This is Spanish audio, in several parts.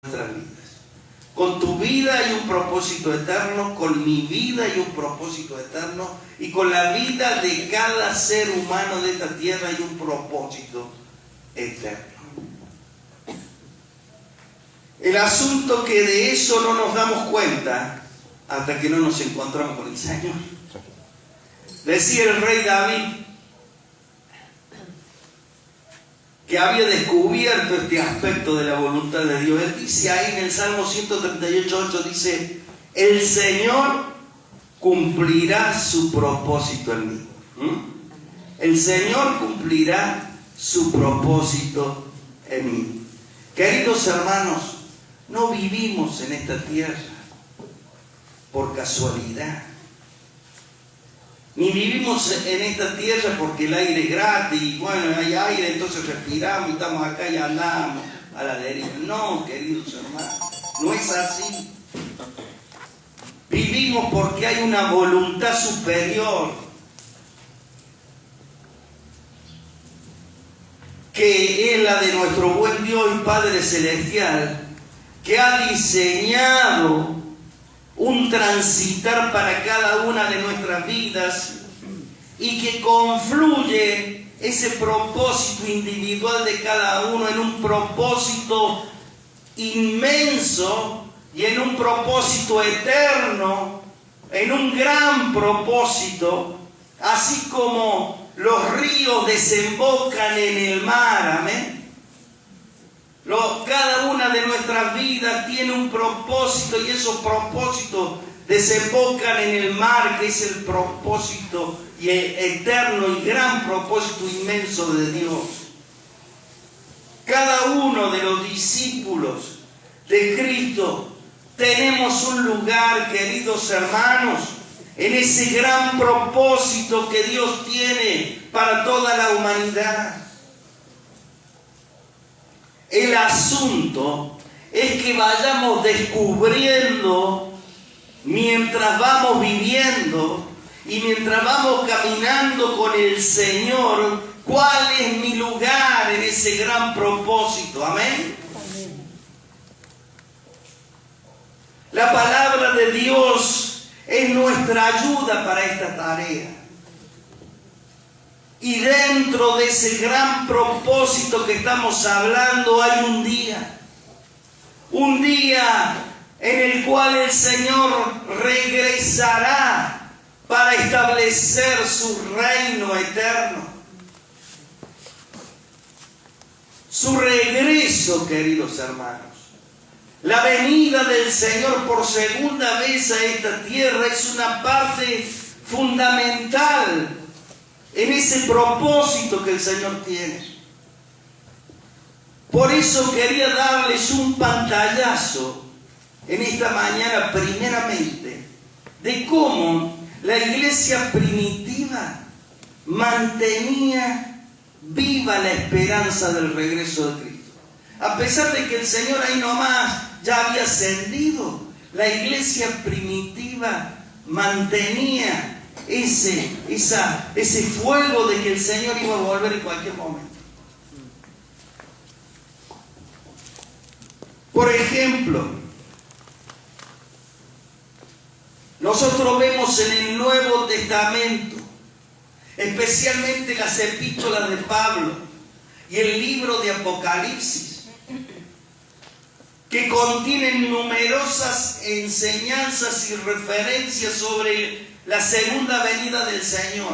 nuestras vidas. Con tu vida hay un propósito eterno, con mi vida hay un propósito eterno, y con la vida de cada ser humano de esta tierra hay un propósito eterno. El asunto que de eso no nos damos cuenta hasta que no nos encontramos con el Señor. Decía el rey David que había descubierto este aspecto de la voluntad de Dios. Él dice ahí en el Salmo 138:8, dice: el Señor cumplirá su propósito en mí. El Señor cumplirá su propósito en mí. Queridos hermanos, no vivimos en esta tierra por casualidad. Ni vivimos en esta tierra porque el aire es gratis y bueno, hay aire, entonces respiramos y estamos acá y andamos a la deriva. No, queridos hermanos, no es así. Vivimos porque hay una voluntad superior que es la de nuestro buen Dios y Padre Celestial, que ha diseñado un transitar para cada una de nuestras vidas y que confluye ese propósito individual de cada uno en un propósito inmenso y en un propósito eterno, en un gran propósito, así como los ríos desembocan en el mar, amén. Cada una de nuestras vidas tiene un propósito y esos propósitos desembocan en el mar, que es el propósito eterno y gran propósito inmenso de Dios. Cada uno de los discípulos de Cristo tenemos un lugar, queridos hermanos, en ese gran propósito que Dios tiene para toda la humanidad. El asunto es que vayamos descubriendo mientras vamos viviendo y mientras vamos caminando con el Señor, cuál es mi lugar en ese gran propósito. Amén. La palabra de Dios es nuestra ayuda para esta tarea. Y dentro de ese gran propósito que estamos hablando hay un día en el cual el Señor regresará para establecer su reino eterno. Su regreso, queridos hermanos. La venida del Señor por segunda vez a esta tierra es una parte fundamental en ese propósito que el Señor tiene. Por eso quería darles un pantallazo en esta mañana primeramente de cómo la iglesia primitiva mantenía viva la esperanza del regreso de Cristo. A pesar de que el Señor ahí nomás ya había ascendido, la iglesia primitiva mantenía ese fuego de que el Señor iba a volver en cualquier momento. Por ejemplo, nosotros vemos en el Nuevo Testamento, especialmente las epístolas de Pablo y el libro de Apocalipsis, que contienen numerosas enseñanzas y referencias sobre la segunda venida del Señor.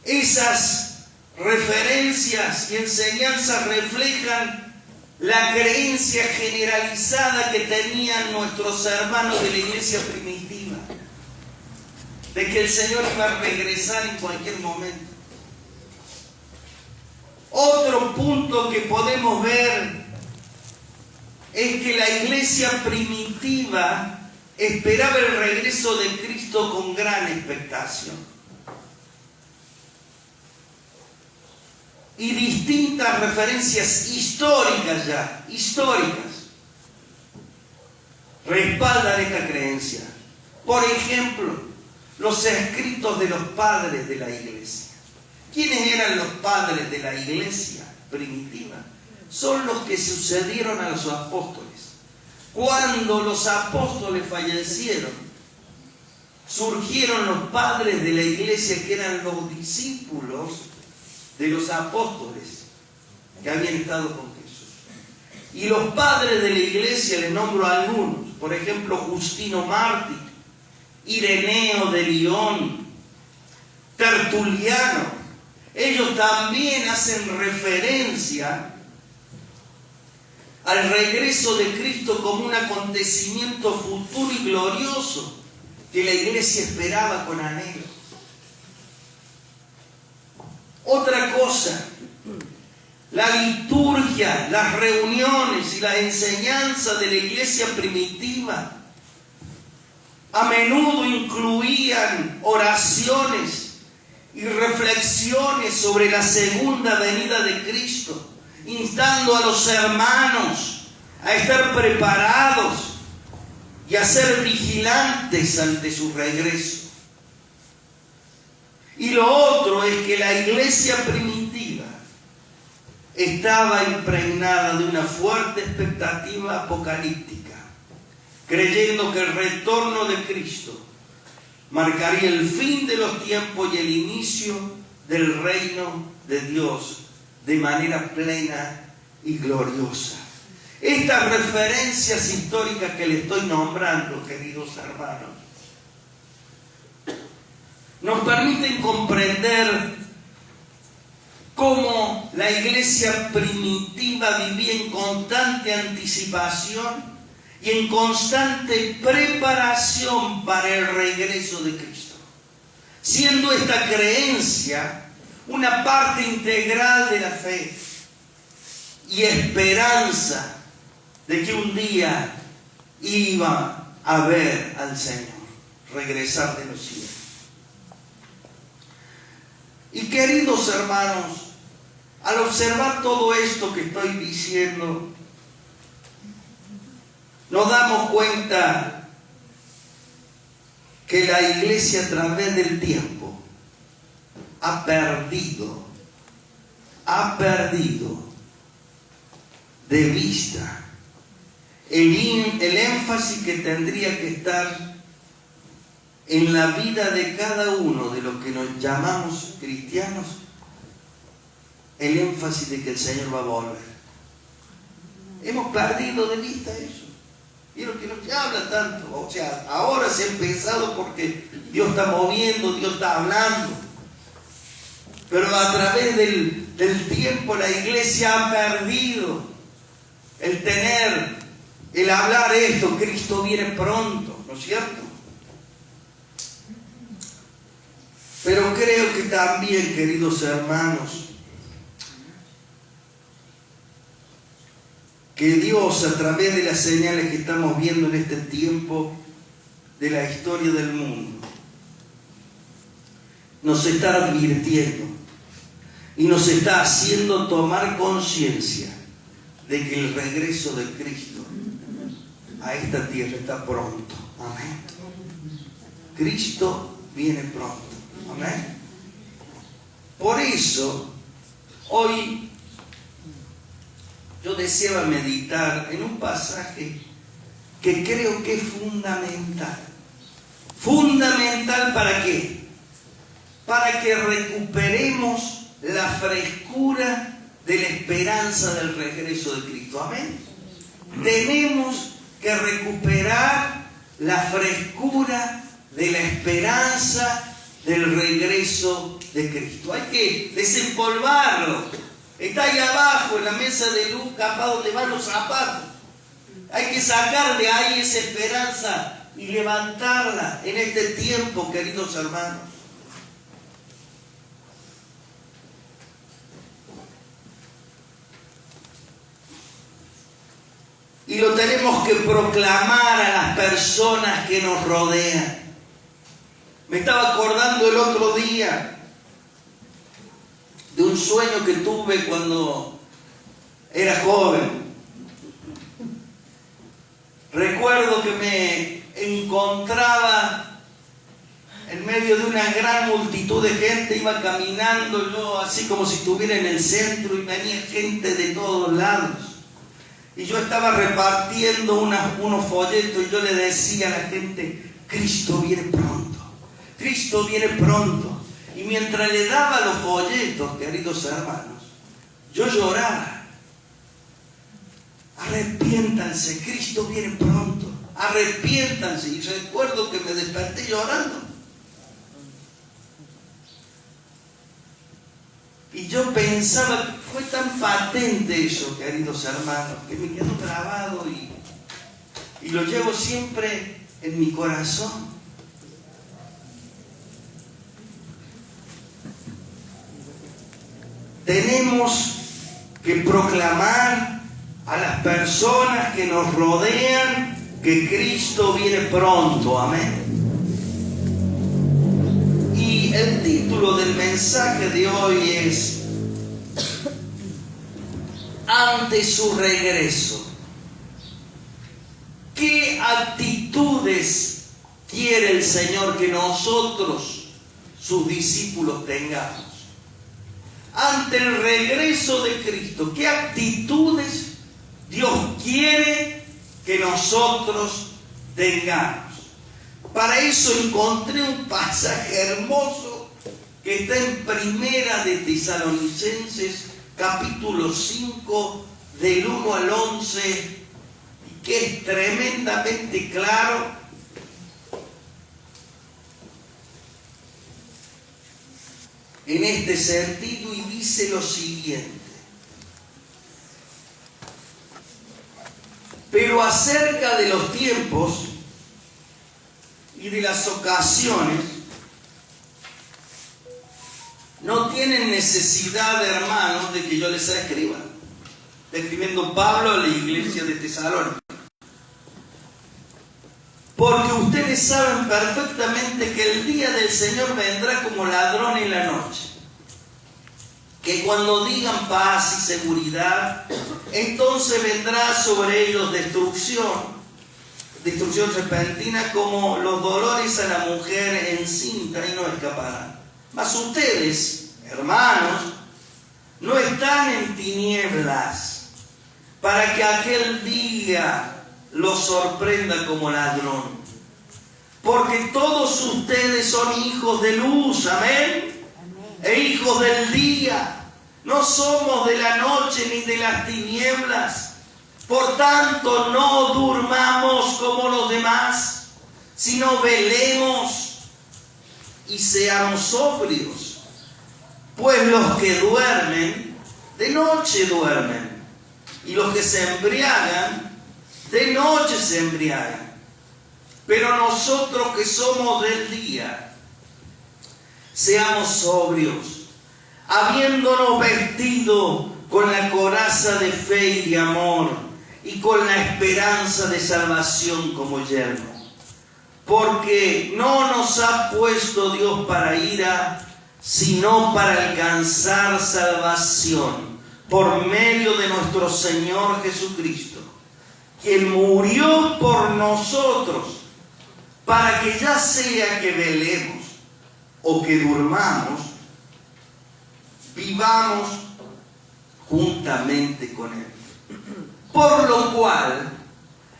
Esas referencias y enseñanzas reflejan la creencia generalizada que tenían nuestros hermanos de la iglesia primitiva, de que el Señor iba a regresar en cualquier momento. Otro punto que podemos ver es que la iglesia primitiva esperaba el regreso de Cristo con gran expectación. Y distintas referencias históricas respaldan esta creencia. Por ejemplo, los escritos de los padres de la iglesia. ¿Quiénes eran los padres de la iglesia? primitiva son los que sucedieron a los apóstoles. Cuando los apóstoles fallecieron, surgieron los padres de la iglesia que eran los discípulos de los apóstoles que habían estado con Jesús. Y los padres de la iglesia, les nombro a algunos, por ejemplo, Justino Mártir, Ireneo de Lyon, Tertuliano. Ellos también hacen referencia al regreso de Cristo como un acontecimiento futuro y glorioso que la iglesia esperaba con anhelo. Otra cosa, la liturgia, las reuniones y la enseñanza de la iglesia primitiva a menudo incluían oraciones y reflexiones sobre la segunda venida de Cristo, instando a los hermanos a estar preparados y a ser vigilantes ante su regreso. Y lo otro es que la iglesia primitiva estaba impregnada de una fuerte expectativa apocalíptica, creyendo que el retorno de Cristo marcaría el fin de los tiempos y el inicio del reino de Dios de manera plena y gloriosa. Estas referencias históricas que le estoy nombrando, queridos hermanos, nos permiten comprender cómo la iglesia primitiva vivía en constante anticipación y en constante preparación para el regreso de Cristo, siendo esta creencia una parte integral de la fe y esperanza de que un día iba a ver al Señor regresar de los cielos. Y queridos hermanos, al observar todo esto que estoy diciendo, nos damos cuenta que la iglesia a través del tiempo ha perdido de vista el énfasis que tendría que estar en la vida de cada uno de los que nos llamamos cristianos, el énfasis de que el Señor va a volver. Hemos perdido de vista eso. Y lo que no se habla tanto, o sea, ahora se ha empezado porque Dios está moviendo, Dios está hablando. Pero a través del tiempo la iglesia ha perdido el hablar esto, Cristo viene pronto, ¿no es cierto? Pero creo que también, queridos hermanos, que Dios, a través de las señales que estamos viendo en este tiempo de la historia del mundo, nos está advirtiendo y nos está haciendo tomar conciencia de que el regreso de Cristo a esta tierra está pronto. Amén. Cristo viene pronto. Amén. Por eso, hoy yo deseaba meditar en un pasaje que creo que es fundamental. ¿Fundamental para qué? Para que recuperemos la frescura de la esperanza del regreso de Cristo. Amén. Tenemos que recuperar la frescura de la esperanza del regreso de Cristo. Hay que desempolvarlo. Está ahí abajo en la mesa de luz, capaz donde van los zapatos. Hay que sacar de ahí esa esperanza y levantarla en este tiempo, queridos hermanos. Y lo tenemos que proclamar a las personas que nos rodean. Me estaba acordando el otro día de un sueño que tuve cuando era joven. Recuerdo que me encontraba en medio medio de una gran multitud de gente, iba caminando yo así como si estuviera en el centro y venía gente de todos lados. Y yo estaba repartiendo unos folletos y yo le decía a la gente, Cristo viene pronto, Cristo viene pronto. Y mientras le daba los folletos, queridos hermanos, yo lloraba. Arrepiéntanse, Cristo viene pronto, arrepiéntanse. Y recuerdo que me desperté llorando. Y yo pensaba, fue tan patente eso, queridos hermanos, que me quedó grabado y lo llevo siempre en mi corazón. Tenemos que proclamar a las personas que nos rodean que Cristo viene pronto, amén. Y el título del mensaje de hoy es ante su regreso. ¿Qué actitudes quiere el Señor que nosotros, sus discípulos, tengamos? Ante el regreso de Cristo, ¿qué actitudes Dios quiere que nosotros tengamos? Para eso encontré un pasaje hermoso que está en Primera de Tesalonicenses, capítulo 5, del 1 al 11, y que es tremendamente claro. En este sentido, y dice lo siguiente: pero acerca de los tiempos y de las ocasiones, no tienen necesidad, hermanos, de que yo les escriba. Está escribiendo Pablo a la iglesia de Tesalónica. Porque ustedes saben perfectamente que el día del Señor vendrá como ladrón en la noche. Que cuando digan paz y seguridad, entonces vendrá sobre ellos destrucción repentina como los dolores a la mujer encinta y no escaparán. Mas ustedes, hermanos, no están en tinieblas para que aquel día los sorprenda como ladrón. Porque todos ustedes son hijos de luz, amén, e hijos del día. No somos de la noche ni de las tinieblas. Por tanto, no durmamos como los demás, sino velemos y seamos sobrios. Pues los que duermen, de noche duermen, y los que se embriagan, de noche se embriagan. Pero nosotros que somos del día, seamos sobrios, habiéndonos vestido con la coraza de fe y de amor, y con la esperanza de salvación como yelmo. Porque no nos ha puesto Dios para ira, sino para alcanzar salvación por medio de nuestro Señor Jesucristo, quien murió por nosotros, para que ya sea que velemos o que durmamos, vivamos juntamente con Él. Por lo cual,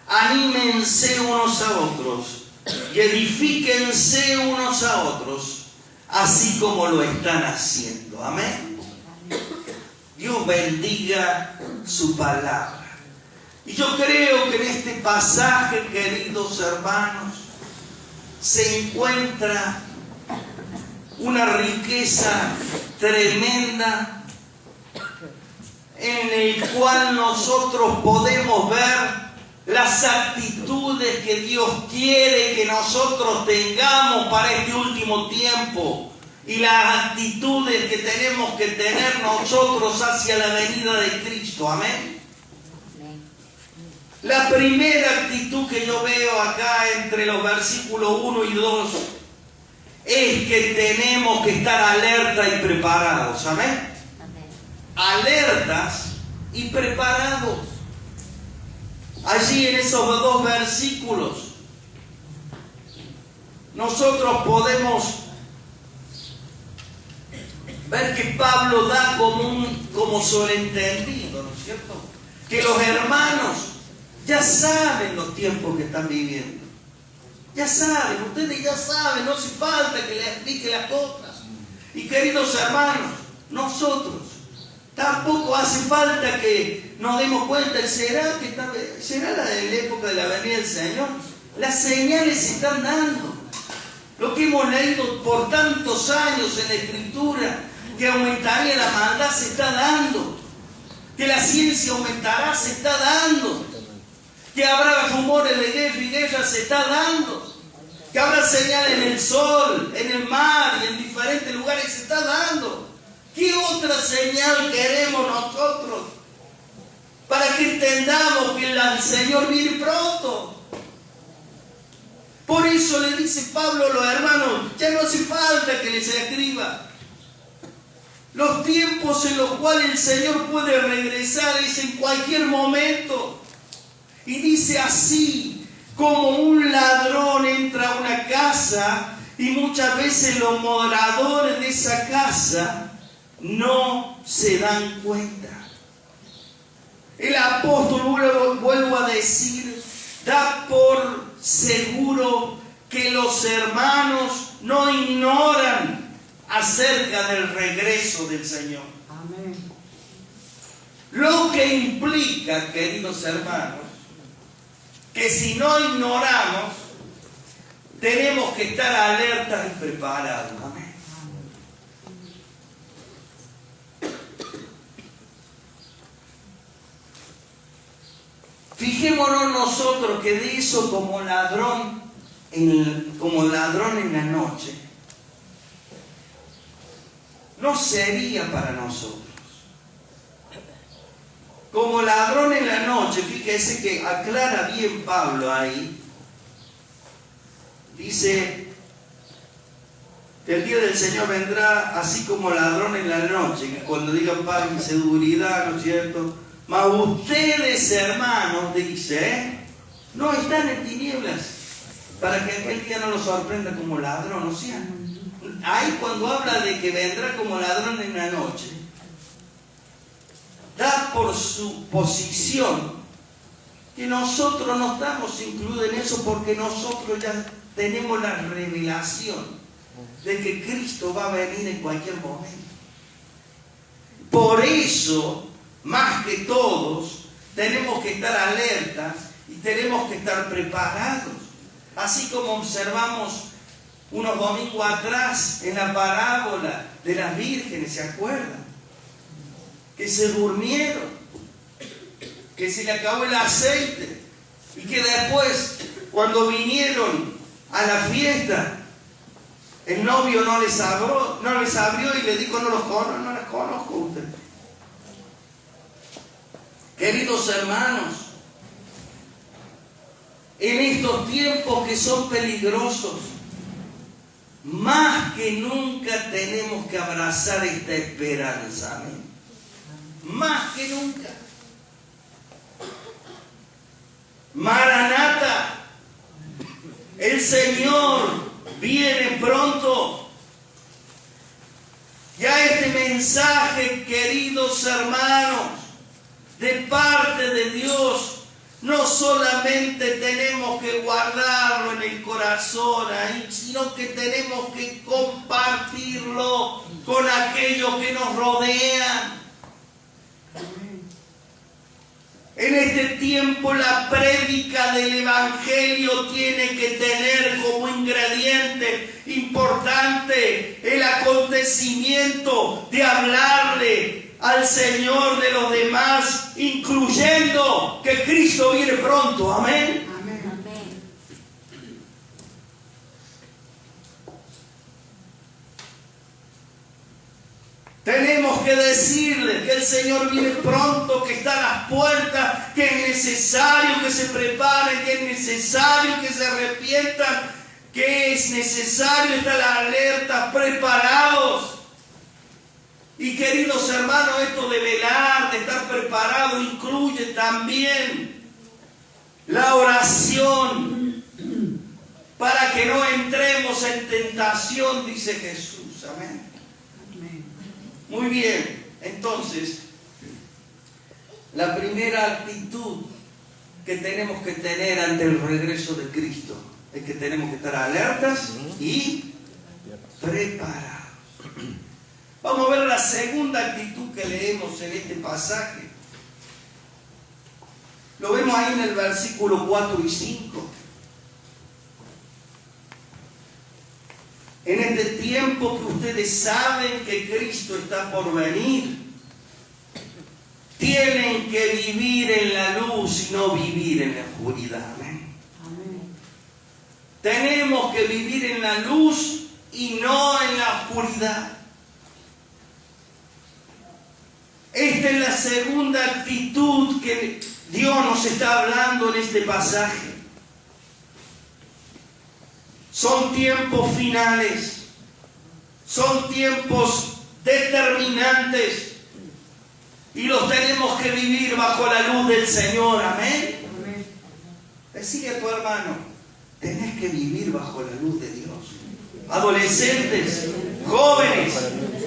anímense unos a otros y edifíquense unos a otros, así como lo están haciendo. Amén. Dios bendiga su palabra. Y yo creo que en este pasaje, queridos hermanos, se encuentra una riqueza tremenda en el cual nosotros podemos ver las actitudes que Dios quiere que nosotros tengamos para este último tiempo y las actitudes que tenemos que tener nosotros hacia la venida de Cristo. Amén. La primera actitud que yo veo acá entre los versículos 1 y 2 es que tenemos que estar alerta y preparados. Amén. Alertas y preparados. Allí en esos dos versículos nosotros podemos ver que Pablo da como sobreentendido, ¿no es cierto? Que los hermanos ya saben los tiempos que están viviendo. Ya saben, ustedes ya saben, no hace falta que les explique las cosas. Y queridos hermanos, nosotros tampoco hace falta que nos demos cuenta. ¿Será la época de la venida del Señor? Las señales se están dando. Lo que hemos leído por tantos años en la Escritura, que aumentaría la maldad, se está dando. Que la ciencia aumentará, se está dando. Que habrá rumores de guerra y guerra, se está dando. Que habrá señales en el sol, en el mar y en diferentes lugares, se está dando. ¿Qué otra señal queremos nosotros? Para que entendamos que el Señor viene pronto. Por eso le dice Pablo a los hermanos, ya no hace falta que les escriba. Los tiempos en los cuales el Señor puede regresar es en cualquier momento. Y dice así, como un ladrón entra a una casa y muchas veces los moradores de esa casa no se dan cuenta. El apóstol, vuelvo a decir, da por seguro que los hermanos no ignoran acerca del regreso del Señor. Amén. Lo que implica, queridos hermanos, que si no ignoramos, tenemos que estar alertas y preparados. Amén. Fijémonos nosotros que de eso como ladrón en la noche, no sería para nosotros. Como ladrón en la noche, fíjese que aclara bien Pablo ahí. Dice que el día del Señor vendrá así como ladrón en la noche, que cuando digan paz y seguridad, ¿no es cierto? Mas ustedes, hermanos, dice, no están en tinieblas, para que aquel día no los sorprenda como ladrón. O sea, ahí cuando habla de que vendrá como ladrón en la noche, da por su posición que nosotros no estamos incluidos en eso, porque nosotros ya tenemos la revelación de que Cristo va a venir en cualquier momento. Por eso, más que todos, tenemos que estar alertas y tenemos que estar preparados. Así como observamos unos domingos atrás en la parábola de las vírgenes, ¿se acuerdan? Que se durmieron, que se le acabó el aceite y que después, cuando vinieron a la fiesta, el novio no les abrió y le dijo, no las conozco a ustedes. Queridos hermanos, en estos tiempos que son peligrosos, más que nunca tenemos que abrazar esta esperanza. Amén. Más que nunca. Maranata, el Señor viene pronto. Ya este mensaje, queridos hermanos, de parte de Dios, no solamente tenemos que guardarlo en el corazón ahí, sino que tenemos que compartirlo con aquellos que nos rodean. En este tiempo la prédica del Evangelio tiene que tener como ingrediente importante el acontecimiento de hablarle al Señor de los demás, incluyendo que Cristo viene pronto. Amén. Tenemos que decirle que el Señor viene pronto, que está a las puertas, que es necesario que se preparen, que es necesario que se arrepientan, que es necesario estar alerta, preparados. Y queridos hermanos, esto de velar, de estar preparado, incluye también la oración para que no entremos en tentación, dice Jesús. Amén. Muy bien, entonces, la primera actitud que tenemos que tener ante el regreso de Cristo es que tenemos que estar alertas y preparados. Vamos a ver la segunda actitud que leemos en este pasaje. Lo vemos ahí en el versículo 4 y 5. En este tiempo que ustedes saben que Cristo está por venir, tienen que vivir en la luz y no vivir en la oscuridad. Amén. Tenemos que vivir en la luz y no en la oscuridad. Esta es la segunda actitud que Dios nos está hablando en este pasaje. Son tiempos finales, son tiempos determinantes y los tenemos que vivir bajo la luz del Señor. Amén. Decile a tu hermano, tenés que vivir bajo la luz de Dios. Adolescentes, jóvenes,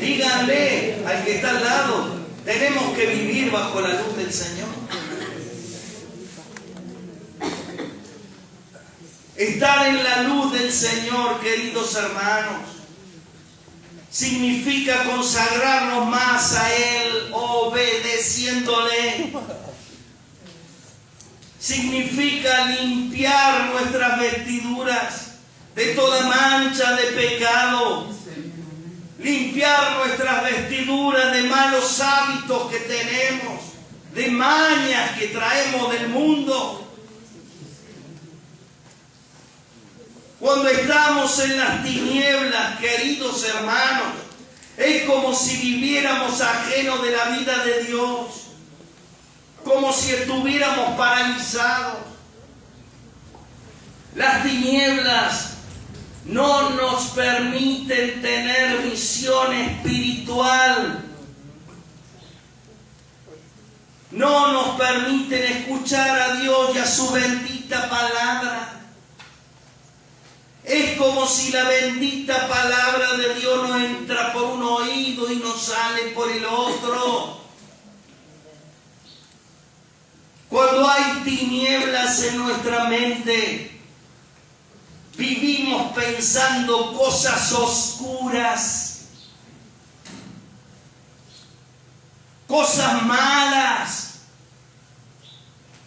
díganle al que está al lado, tenemos que vivir bajo la luz del Señor. Estar en la luz del Señor, queridos hermanos, significa consagrarnos más a Él, obedeciéndole. Significa limpiar nuestras vestiduras de toda mancha de pecado. Limpiar nuestras vestiduras de malos hábitos que tenemos, de mañas que traemos del mundo. Cuando estamos en las tinieblas, queridos hermanos, es como si viviéramos ajenos de la vida de Dios, como si estuviéramos paralizados. Las tinieblas no nos permiten tener visión espiritual, no nos permiten escuchar a Dios y a su bendita palabra. Es como si la bendita palabra de Dios no entra por un oído y no sale por el otro. Cuando hay tinieblas en nuestra mente, vivimos pensando cosas oscuras, cosas malas.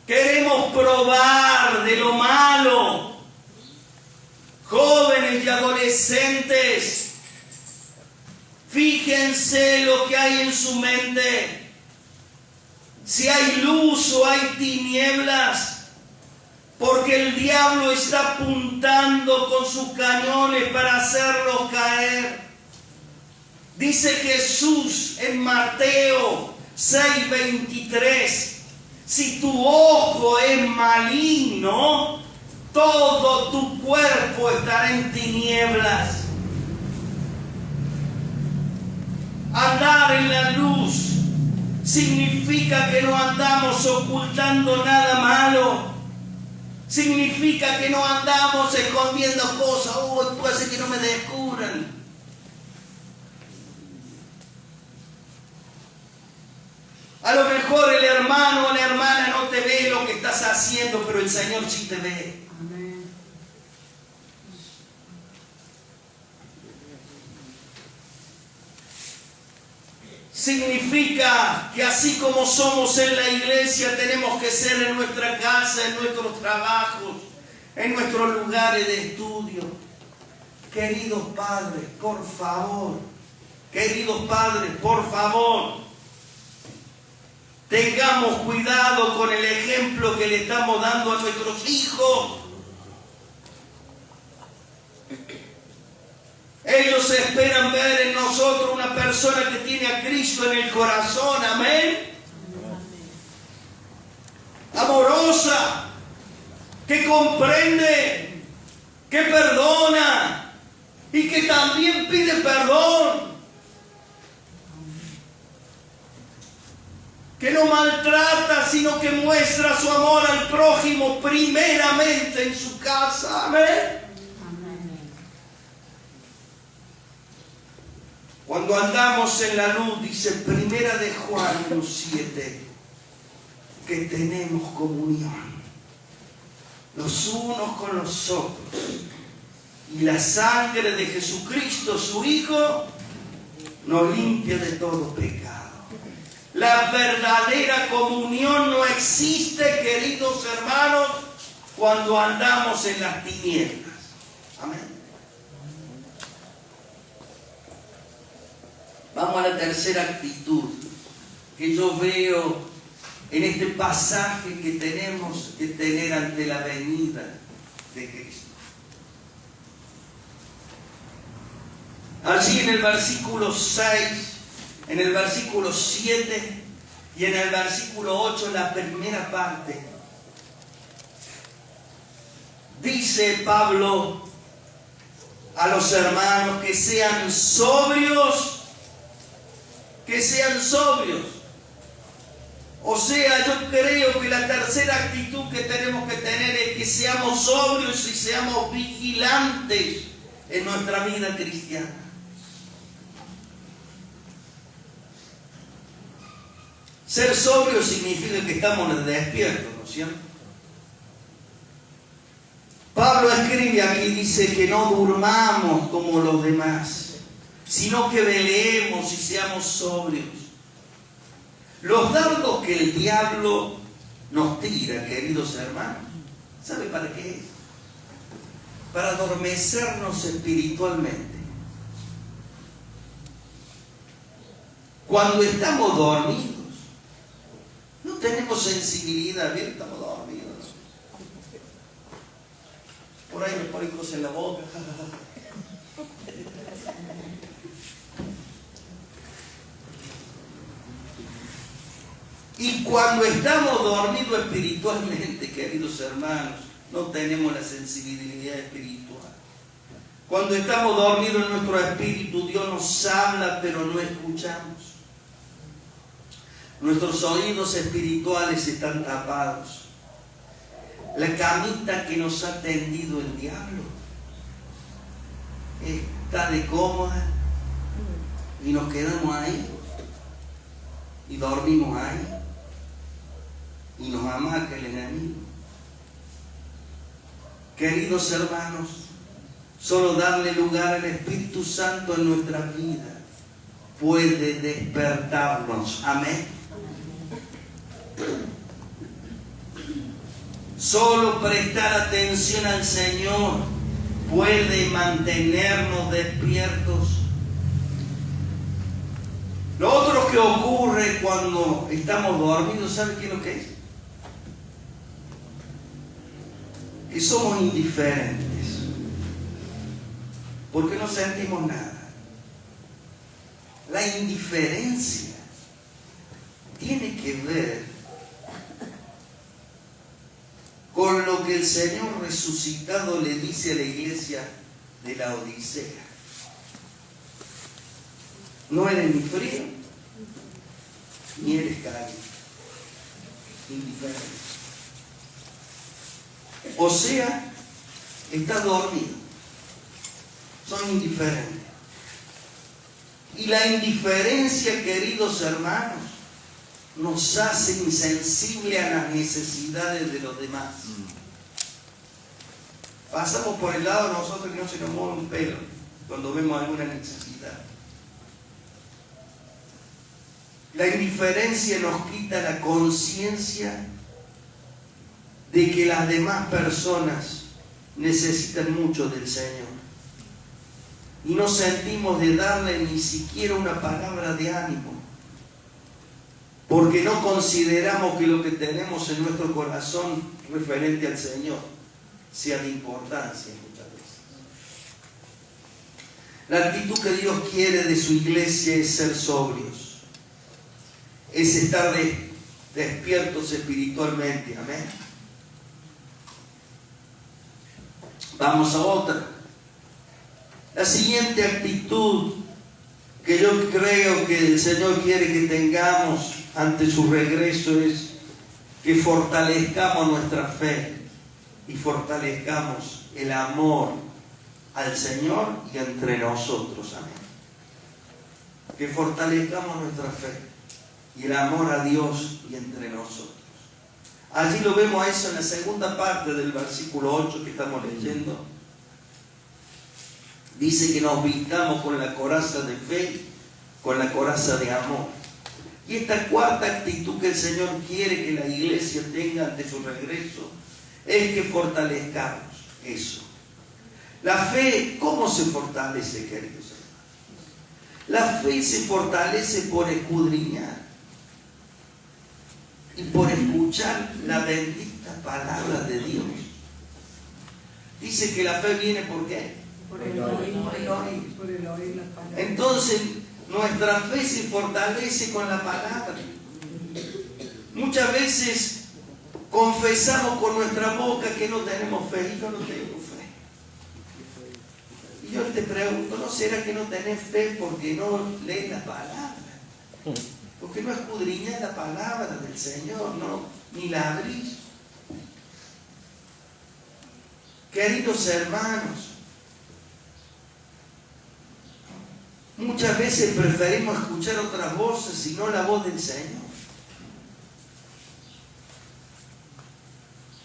Queremos probar de lo malo. Jóvenes y adolescentes, fíjense lo que hay en su mente. Si hay luz o hay tinieblas, porque el diablo está apuntando con sus cañones para hacerlos caer. Dice Jesús en Mateo 6:23, si tu ojo es maligno, todo tu cuerpo estará en tinieblas. Andar en la luz significa que no andamos ocultando nada malo. Significa que no andamos escondiendo cosas. Puede ser que no me descubran. A lo mejor el hermano o la hermana no te ve lo que estás haciendo, pero el Señor sí te ve. Significa que así como somos en la iglesia, tenemos que ser en nuestra casa, en nuestros trabajos, en nuestros lugares de estudio. Queridos padres, por favor, tengamos cuidado con el ejemplo que le estamos dando a nuestros hijos. Ellos esperan ver en nosotros una persona que tiene a Cristo en el corazón, amén. Amorosa, que comprende, que perdona y que también pide perdón. Que no maltrata, sino que muestra su amor al prójimo primeramente en su casa, amén. Cuando andamos en la luz, dice Primera de Juan 1:7, que tenemos comunión los unos con los otros. Y la sangre de Jesucristo, su Hijo, nos limpia de todo pecado. La verdadera comunión no existe, queridos hermanos, cuando andamos en las tinieblas. Amén. Vamos a la tercera actitud que yo veo en este pasaje que tenemos que tener ante la venida de Cristo. Allí en el versículo 6, en el versículo 7 y en el versículo 8, la primera parte, dice Pablo a los hermanos que sean sobrios, que sean sobrios. O sea, yo creo que la tercera actitud que tenemos que tener es que seamos sobrios y seamos vigilantes en nuestra vida cristiana. Ser sobrio significa que estamos despiertos, ¿no es cierto? Pablo escribe aquí, dice que no durmamos como los demás, sino que velemos y seamos sobrios. Los dardos que el diablo nos tira, queridos hermanos, ¿sabe para qué es? Para adormecernos espiritualmente. Cuando estamos dormidos, no tenemos sensibilidad, bien, estamos dormidos. Por ahí me ponen cosas en la boca. Y cuando estamos dormidos espiritualmente, queridos hermanos, no tenemos la sensibilidad espiritual. Cuando estamos dormidos en nuestro espíritu, Dios nos habla, pero no escuchamos. Nuestros oídos espirituales están tapados. La camita que nos ha tendido el diablo está de cómoda y nos quedamos ahí y dormimos ahí y nos amaca el enemigo. Queridos hermanos, solo darle lugar al Espíritu Santo en nuestra vida puede despertarnos. Amén. Solo prestar atención al Señor puede mantenernos despiertos. Lo otro que ocurre cuando estamos dormidos, ¿sabe qué es lo que es? Que somos indiferentes, porque no sentimos nada. La indiferencia tiene que ver con lo que el Señor resucitado le dice a la iglesia de la Odisea. No eres ni frío, ni eres cálido. Indiferente. O sea, estás dormido. Son indiferentes. Y la indiferencia, queridos hermanos, nos hace insensibles a las necesidades de los demás. Pasamos por el lado de nosotros que no se nos mueve un pelo cuando vemos alguna necesidad. La indiferencia nos quita la conciencia de que las demás personas necesitan mucho del Señor. Y no sentimos de darle ni siquiera una palabra de ánimo, porque no consideramos que lo que tenemos en nuestro corazón referente al Señor sea de importancia muchas veces. La actitud que Dios quiere de su iglesia es ser sobrios, es estar despiertos espiritualmente. Amén. Vamos a otra. La siguiente actitud que yo creo que el Señor quiere que tengamos ante su regreso es que fortalezcamos nuestra fe y fortalezcamos el amor al Señor y entre nosotros. Amén. que fortalezcamos nuestra fe y el amor a Dios y entre nosotros. Allí lo vemos a eso en la segunda parte del versículo 8 que estamos leyendo. Dice que nos vistamos con la coraza de fe, con la coraza de amor. Y esta cuarta actitud que el Señor quiere que la iglesia tenga ante su regreso es que fortalezcamos eso. La fe, ¿cómo se fortalece, queridos hermanos? La fe se fortalece por escudriñar y por escuchar la bendita palabra de Dios. Dice que la fe viene ¿por qué? Por el oír la palabra. Entonces, nuestra fe se fortalece con la palabra. Muchas veces confesamos con nuestra boca que no tenemos fe y yo no tengo fe. Y yo te pregunto, ¿no será que no tenés fe porque no lees la palabra? Porque no escudriñas la palabra del Señor, no, ni la abrís. Queridos hermanos, muchas veces preferimos escuchar otras voces y no la voz del Señor.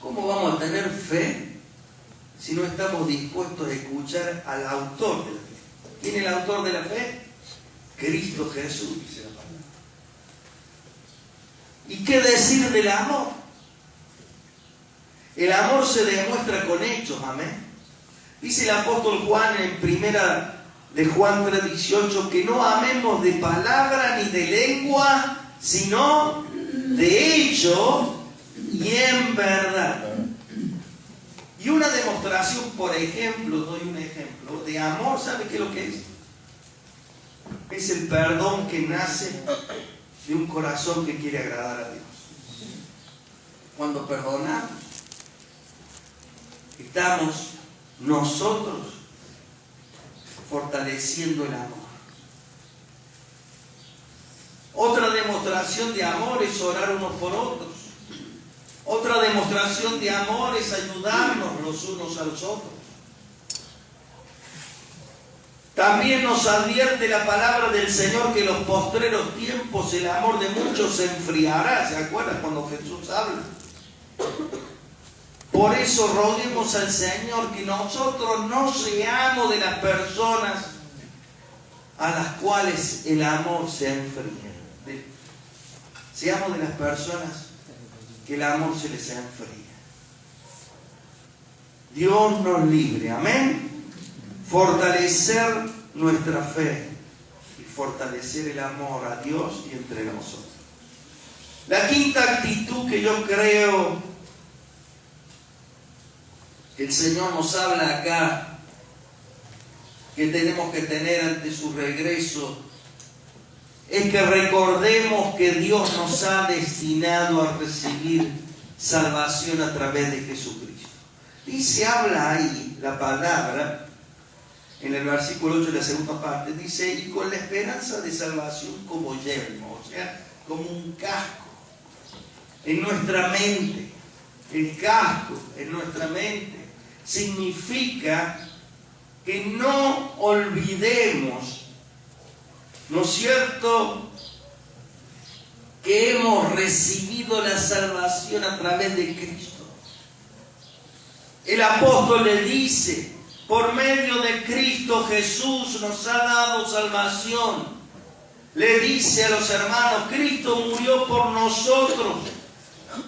¿Cómo vamos a tener fe si no estamos dispuestos a escuchar al autor de la fe? ¿Quién es el autor de la fe? Cristo Jesús, dice la palabra. ¿Y qué decir del amor? El amor se demuestra con hechos, amén. Dice el apóstol Juan en primera de Juan 3:18 que no amemos de palabra ni de lengua, sino de hecho y en verdad. Y una demostración, por ejemplo, doy un ejemplo, de amor, ¿sabe qué es lo que es? Es el perdón que nace de un corazón que quiere agradar a Dios. Cuando perdonamos, estamos nosotros fortaleciendo el amor. Otra demostración de amor es orar unos por otros. Otra demostración de amor es ayudarnos los unos a los otros. También nos advierte la palabra del Señor que en los postreros tiempos el amor de muchos se enfriará. ¿Se acuerdan cuando Jesús habla? Por eso roguemos al Señor que nosotros no seamos de las personas a las cuales el amor se enfría. Seamos de las personas que el amor se les enfría. Dios nos libre, amén. Fortalecer nuestra fe y fortalecer el amor a Dios y entre nosotros. La quinta actitud que yo creo que el Señor nos habla acá, que tenemos que tener ante su regreso, es que recordemos que Dios nos ha destinado a recibir salvación a través de Jesucristo. Dice, habla ahí la palabra, en el versículo 8 de la segunda parte, dice, y con la esperanza de salvación como yelmo, o sea, como un casco en nuestra mente. El casco en nuestra mente significa que no olvidemos, ¿no es cierto?, que hemos recibido la salvación a través de Cristo. El apóstol le dice, por medio de Cristo Jesús nos ha dado salvación. Le dice a los hermanos, Cristo murió por nosotros.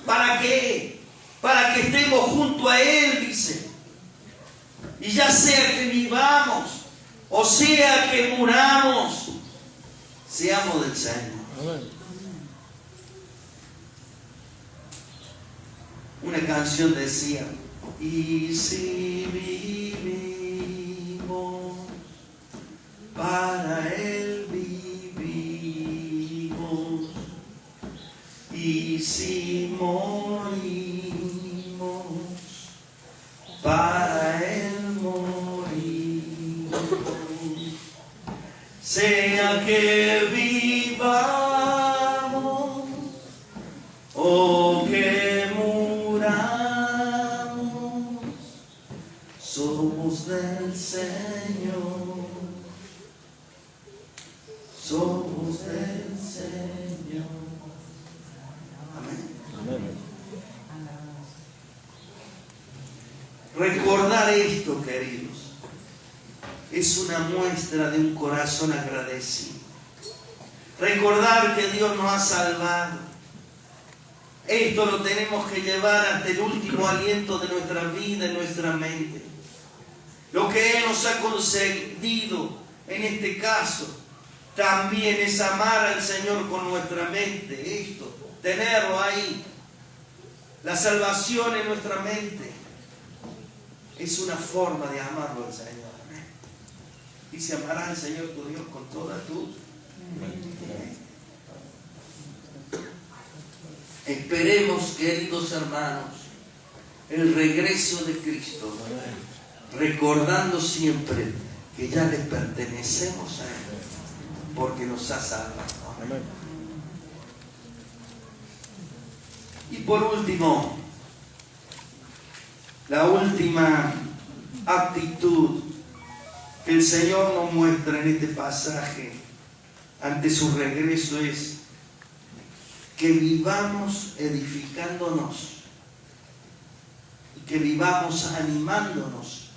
¿Para qué? Para que estemos junto a Él, dice. Y ya sea que vivamos, o sea que muramos, seamos del Señor. Amén. Una canción decía, y si vivimos, para Él vivimos, y si morimos, para Él morimos, sea que vivamos o que muramos, somos del Señor, somos Recordar esto, queridos, es una muestra de un corazón agradecido. Recordar que Dios nos ha salvado. Esto lo tenemos que llevar hasta el último aliento de nuestra vida y nuestra mente. Lo que Él nos ha concedido en este caso también es amar al Señor con nuestra mente. Esto, tenerlo ahí. La salvación en nuestra mente es una forma de amarlo al Señor. Dice, amarás al Señor tu Dios con toda tu mente. Esperemos, queridos hermanos, el regreso de Cristo, recordando siempre que ya le pertenecemos a Él, porque nos ha salvado. Y por último, la última actitud que el Señor nos muestra en este pasaje ante su regreso es que vivamos edificándonos y que vivamos animándonos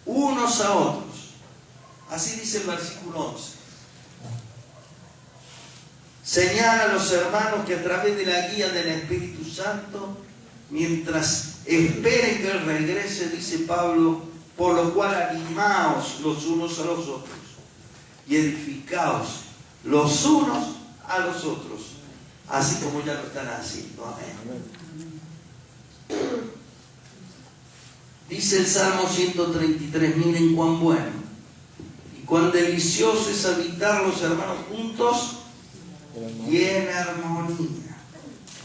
unos a otros. Así dice el versículo 11. Señala a los hermanos que a través de la guía del Espíritu Santo, mientras esperen que Él regrese, dice Pablo, por lo cual animaos los unos a los otros y edificaos los unos a los otros, así como ya lo están haciendo. Amén. Dice el Salmo 133, miren cuán bueno y cuán delicioso es habitar los hermanos juntos y en armonía.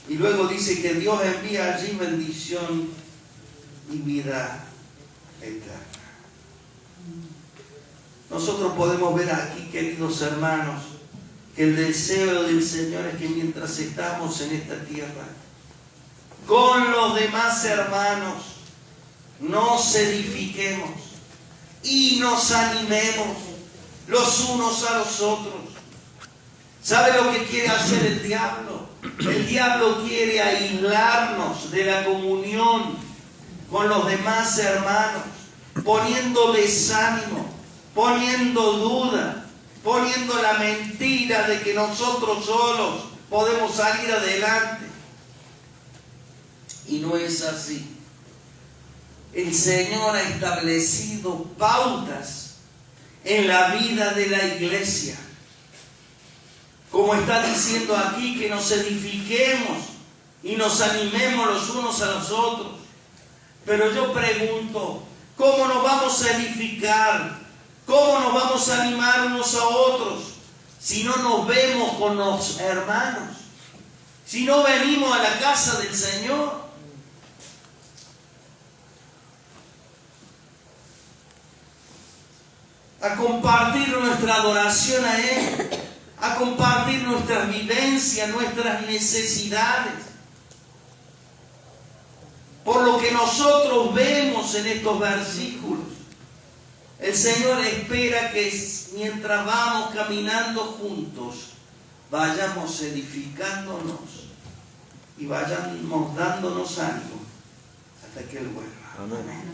Y luego dice que Dios envía allí bendición y vida eterna. Nosotros podemos ver aquí, queridos hermanos, que el deseo del Señor es que mientras estamos en esta tierra, con los demás hermanos, nos edifiquemos y nos animemos los unos a los otros. ¿Sabe lo que quiere hacer el diablo? El diablo quiere aislarnos de la comunión con los demás hermanos, poniendo desánimo, poniendo duda, poniendo la mentira de que nosotros solos podemos salir adelante. Y no es así. El Señor ha establecido pautas en la vida de la iglesia. Como está diciendo aquí, que nos edifiquemos y nos animemos los unos a los otros. Pero yo pregunto, ¿cómo nos vamos a edificar? ¿Cómo nos vamos a animar unos a otros si no nos vemos con los hermanos? Si no venimos a la casa del Señor. A compartir nuestra adoración a Él, a compartir nuestras vivencias, nuestras necesidades. Por lo que nosotros vemos en estos versículos, el Señor espera que mientras vamos caminando juntos, vayamos edificándonos y vayamos dándonos ánimo hasta que Él vuelva. Amén.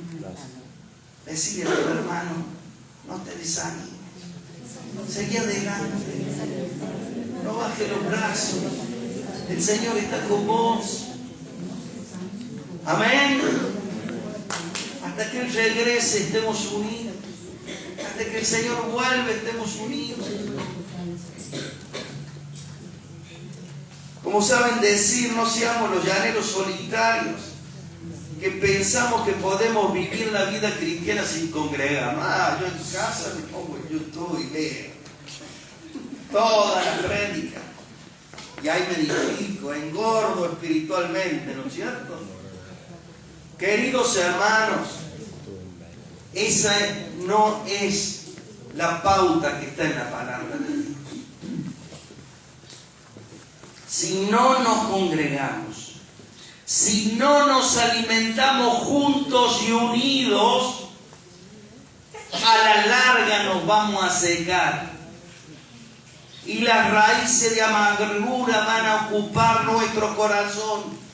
Decirle a tu hermano, no te desanimes, seguí adelante, no bajes los brazos, el Señor está con vos. Amén. Hasta que Él regrese estemos unidos, hasta que el Señor vuelva estemos unidos. Como saben decir, no seamos los llaneros solitarios que pensamos que podemos vivir la vida cristiana sin congregar. Yo en casa me pongo en YouTube y leo todas las prédicas y ahí me edifico, engordo espiritualmente, ¿no es cierto? Queridos hermanos, esa no es la pauta que está en la palabra de Dios. Si no nos congregamos, si no nos alimentamos juntos y unidos, a la larga nos vamos a secar. Y las raíces de amargura van a ocupar nuestro corazón.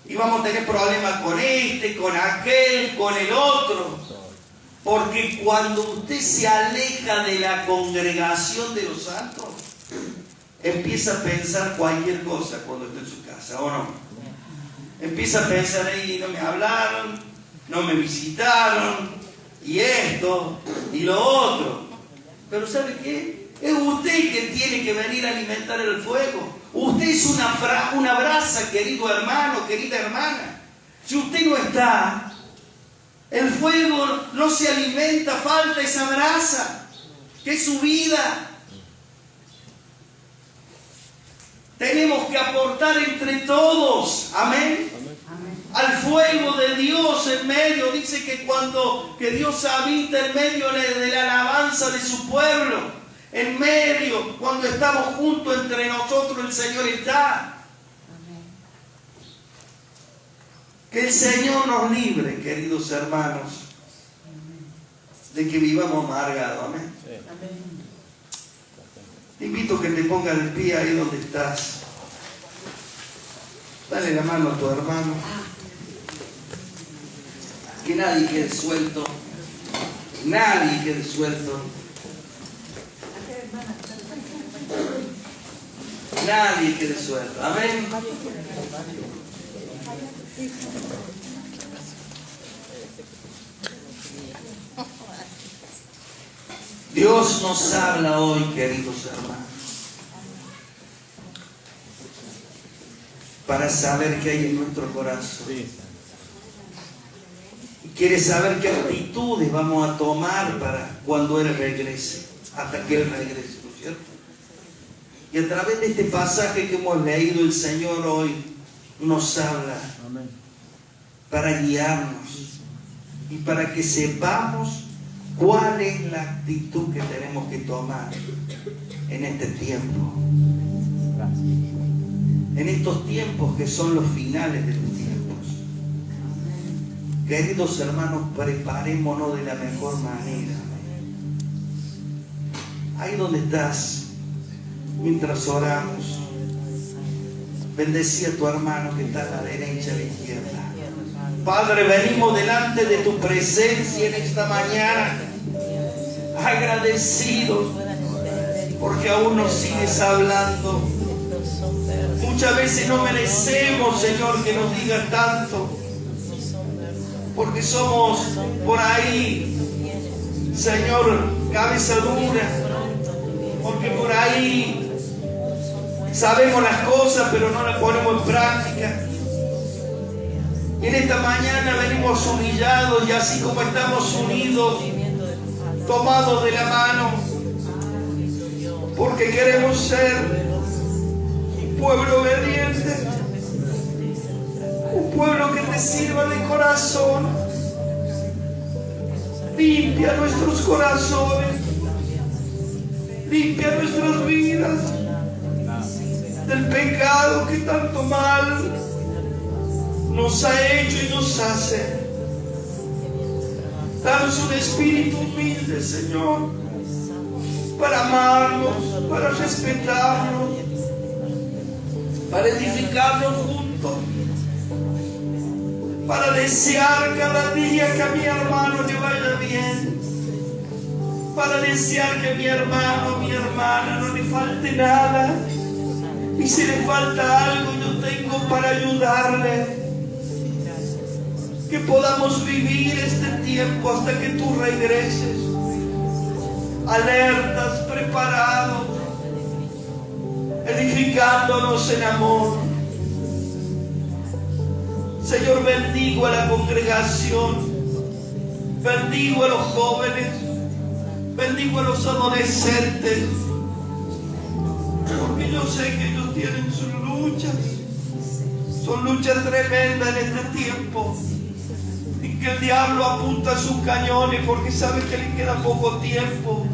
y vamos a tener problemas con este, con aquel, con el otro. Porque cuando usted se aleja de la congregación de los santos, empieza a pensar cualquier cosa cuando está en su casa, ¿o no? Empieza a pensar ahí, no me hablaron, no me visitaron, y esto, y lo otro. Pero ¿sabe qué? Es usted que tiene que venir a alimentar el fuego. Usted es una brasa, querido hermano, querida hermana. Si usted no está, el fuego no se alimenta, falta esa brasa, que es su vida. Tenemos que aportar entre todos, amén, al fuego de Dios en medio. Dice que Dios habita en medio de la alabanza de su pueblo, en medio, cuando estamos juntos entre nosotros, el Señor está. Que el Señor nos libre, queridos hermanos, de que vivamos amargados, amén. Te invito a que te pongas de pie ahí donde estás. Dale la mano a tu hermano. Que nadie quede suelto. Nadie quede suelto. Nadie quede suelto. Amén. Dios nos habla hoy, queridos hermanos, para saber qué hay en nuestro corazón. Y quiere saber qué actitudes vamos a tomar para cuando Él regrese, hasta que Él regrese, ¿no es cierto? Y a través de este pasaje que hemos leído, el Señor hoy nos habla para guiarnos y para que sepamos cuál es la actitud que tenemos que tomar en este tiempo. En estos tiempos que son los finales de los tiempos. Queridos hermanos, preparémonos de la mejor manera. Ahí donde estás, mientras oramos, bendecí a tu hermano que está a la derecha y a la izquierda. Padre, venimos delante de tu presencia en esta mañana, agradecidos, porque aún nos sigues hablando. Muchas veces no merecemos, Señor, que nos digas tanto, porque somos por ahí, Señor, cabeza dura, porque por ahí sabemos las cosas, pero no las ponemos en práctica. Y en esta mañana venimos humillados, y así como estamos unidos, tomados de la mano, porque queremos ser un pueblo obediente, un pueblo que te sirva de corazón. Limpia nuestros corazones, limpia nuestras vidas del pecado que tanto mal nos ha hecho y nos hace. Danos un espíritu humilde, Señor, para amarnos, para respetarnos, para edificarnos juntos, para desear cada día que a mi hermano le vaya bien, para desear que a mi hermano, a mi hermana no le falte nada, y si le falta algo yo tengo para ayudarle. Que podamos vivir este tiempo hasta que tú regreses, alertas, preparados, edificándonos en amor. Señor, bendigo a la congregación, bendigo a los jóvenes, bendigo a los adolescentes, porque yo sé que ellos tienen sus luchas, son luchas tremendas en este tiempo. Y que el diablo apunta sus cañones porque sabe que le queda poco tiempo.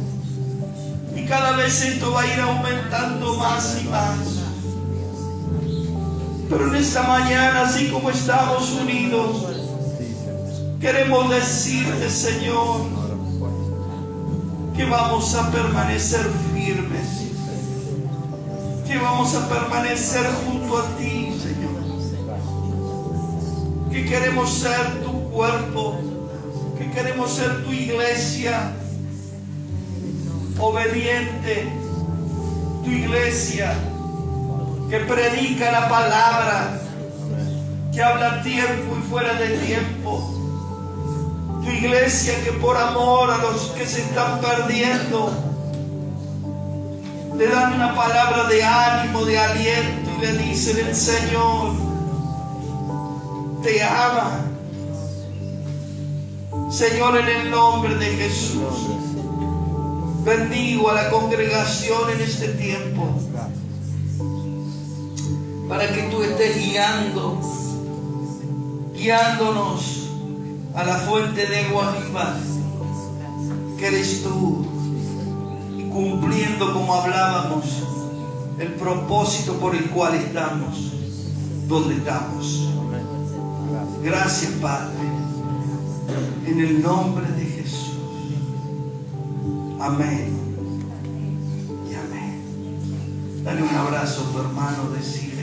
Y cada vez esto va a ir aumentando más y más. Pero en esta mañana, así como estamos unidos, queremos decirte, Señor, que vamos a permanecer firmes, que vamos a permanecer junto a ti, Señor. que queremos ser tu cuerpo, que queremos ser tu iglesia obediente, tu iglesia que predica la palabra, que habla a tiempo y fuera de tiempo, tu iglesia que por amor a los que se están perdiendo le dan una palabra de ánimo, de aliento y le dicen: el Señor te ama. Señor, en el nombre de Jesús, bendigo a la congregación en este tiempo, para que tú estés guiándonos a la fuente de agua viva, que eres tú, y cumpliendo, como hablábamos, el propósito por el cual estamos donde estamos. Gracias, Padre, en el nombre de Jesús. Amén y amén. Dale un abrazo a tu hermano, decir: